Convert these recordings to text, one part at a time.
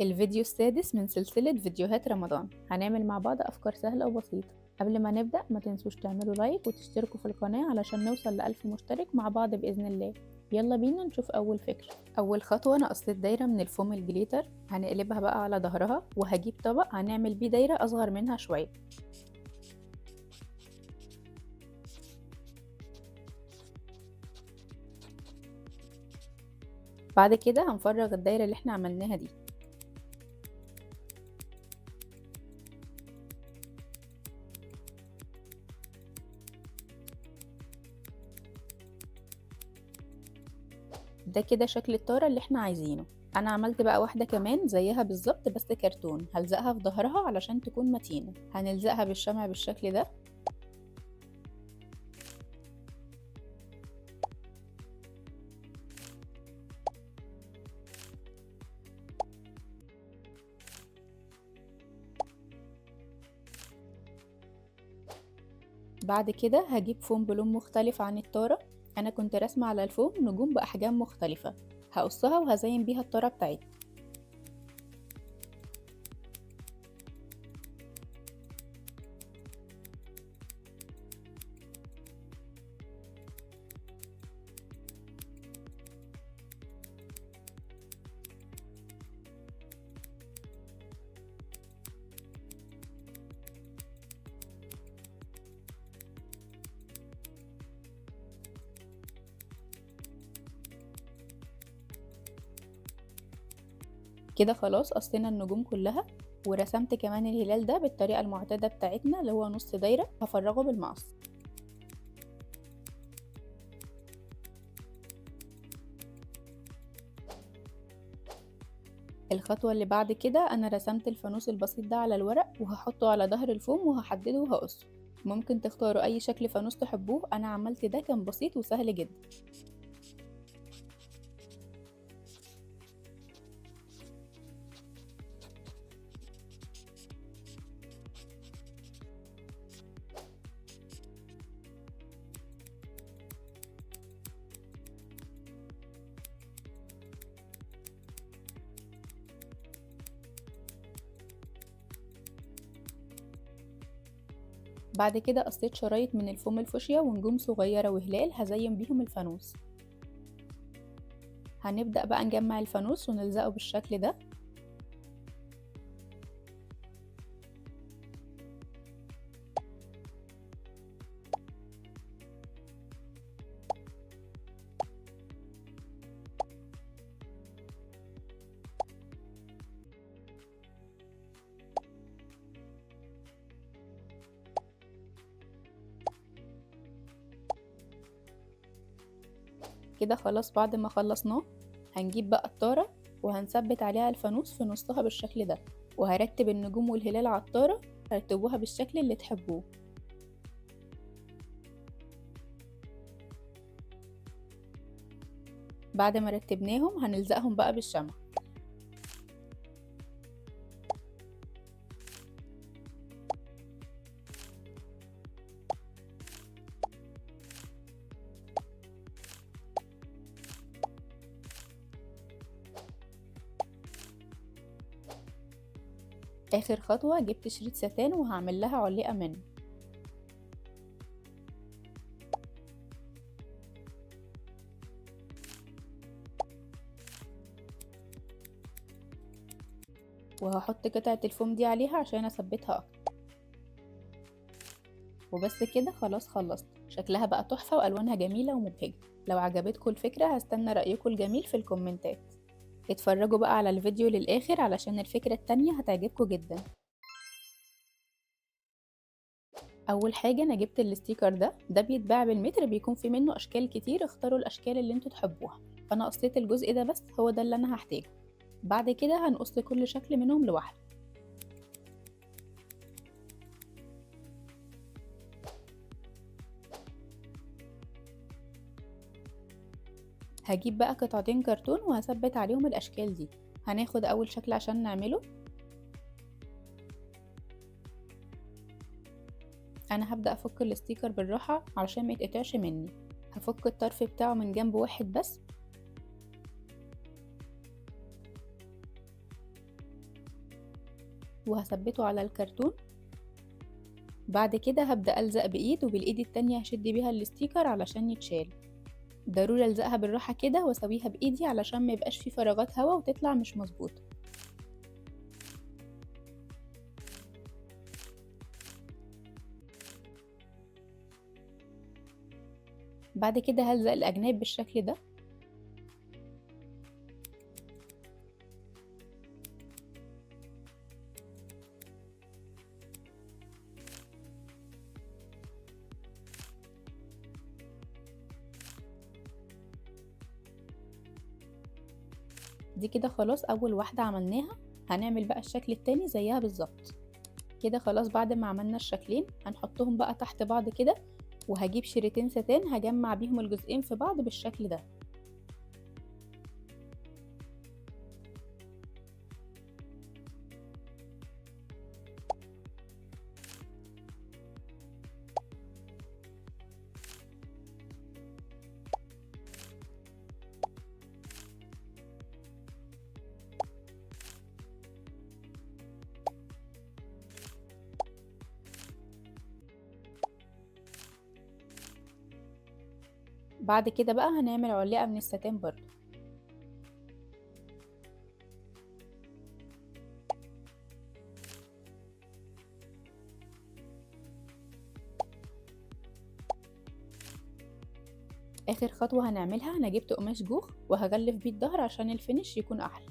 الفيديو السادس من سلسلة فيديوهات رمضان، هنعمل مع بعض أفكار سهلة وبسيطة. قبل ما نبدأ ما تنسوش تعملوا لايك وتشتركوا في القناة علشان نوصل ل1000 مشترك مع بعض بإذن الله. يلا بينا نشوف أول فكرة. أول خطوة، أنا قصيت دايرة من الفوم الجليتر، هنقلبها بقى على ظهرها وهجيب طبق هنعمل بيه دايرة أصغر منها شوية. بعد كده هنفرغ الدايرة اللي احنا عملناها دي. ده كده شكل الطارة اللي احنا عايزينه. انا عملت بقى واحدة كمان زيها بالظبط بس كرتون، هلزقها في ظهرها علشان تكون متينة. هنلزقها بالشمع بالشكل ده. بعد كده هجيب فوم بلون مختلف عن الطارة. انا كنت راسمة على الفوم نجوم باحجام مختلفة، هقصها وهزين بيها الطارة بتاعتي. كده خلاص قصينا النجوم كلها، ورسمت كمان الهلال ده بالطريقة المعتادة بتاعتنا اللي هو نص دايرة، هفرغه بالمقص. الخطوة اللي بعد كده أنا رسمت الفانوس البسيط ده على الورق وهحطه على ظهر الفوم وهحدده وهقصه. ممكن تختاروا أي شكل فانوس تحبوه، أنا عملت ده كان بسيط وسهل جدا. بعد كده قصيت شرايط من الفوم الفوشيا ونجوم صغيرة وهلال هزين بيهم الفانوس. هنبدأ بقى نجمع الفانوس ونلزقه بالشكل ده. كده خلاص بعد ما خلصناه هنجيب بقى الطارة وهنثبت عليها الفانوس في نصها بالشكل ده، وهرتب النجوم والهلال على الطارة، رتبوها بالشكل اللي تحبوه. بعد ما رتبناهم هنلزقهم بقى بالشمع. اخر خطوة جبت شريط ستان وهعمل لها علقة منه. وهحط قطعة الفوم دي عليها عشان اثبتها اكتر. وبس كده خلاص خلصت، شكلها بقى تحفة والوانها جميلة ومبهجة. لو عجبتكم الفكرة هستنى رأيكم الجميل في الكومنتات. اتفرجوا بقى على الفيديو للآخر علشان الفكرة التانية هتعجبكم جدا. اول حاجة انا جبت الستيكر ده بيتباع بالمتر، بيكون في منه اشكال كتير، اختاروا الاشكال اللي انتوا تحبوها. فانا قصيت الجزء ده بس، هو ده اللي انا هحتاجه. بعد كده هنقص كل شكل منهم لوحده. هجيب بقى قطعتين كرتون وهثبت عليهم الاشكال دي. هناخد اول شكل عشان نعمله. انا هبدأ افك الستيكر بالراحة علشان ما يتقطعش مني. هفك الطرف بتاعه من جنب واحد بس. وهثبته على الكرتون. بعد كده هبدأ ألزق بإيد، وبالإيد التانية هشد بيها الستيكر علشان يتشال. ضروري ألزقها بالراحة كده وأسويها بإيدي علشان ما يبقاش فيه فراغات هوا وتطلع مش مظبوطة. بعد كده هلزق الأجناب بالشكل ده. دي كده خلاص أول واحدة عملناها. هنعمل بقى الشكل التاني زيها بالظبط. كده خلاص بعد ما عملنا الشكلين هنحطهم بقى تحت بعض كده، وهجيب شريطين ستان هجمع بيهم الجزئين في بعض بالشكل ده. بعد كده بقى هنعمل علاقة من الستان برضو. اخر خطوة هنعملها، انا جبت قماش جوخ وهغلف بيه الظهر عشان الفينش يكون احلى.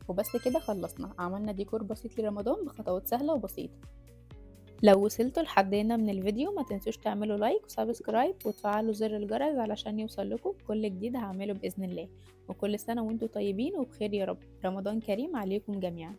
وبس كده خلصنا، عملنا ديكور بسيط لرمضان بخطوات سهلة وبسيطة. لو وصلتوا لحد هنا من الفيديو ما تنسوش تعملوا لايك وسبسكرايب وتفعلوا زر الجرس علشان يوصلكوا كل جديد هعمله بإذن الله. وكل سنة وانتم طيبين وبخير يا رب. رمضان كريم عليكم جميعا.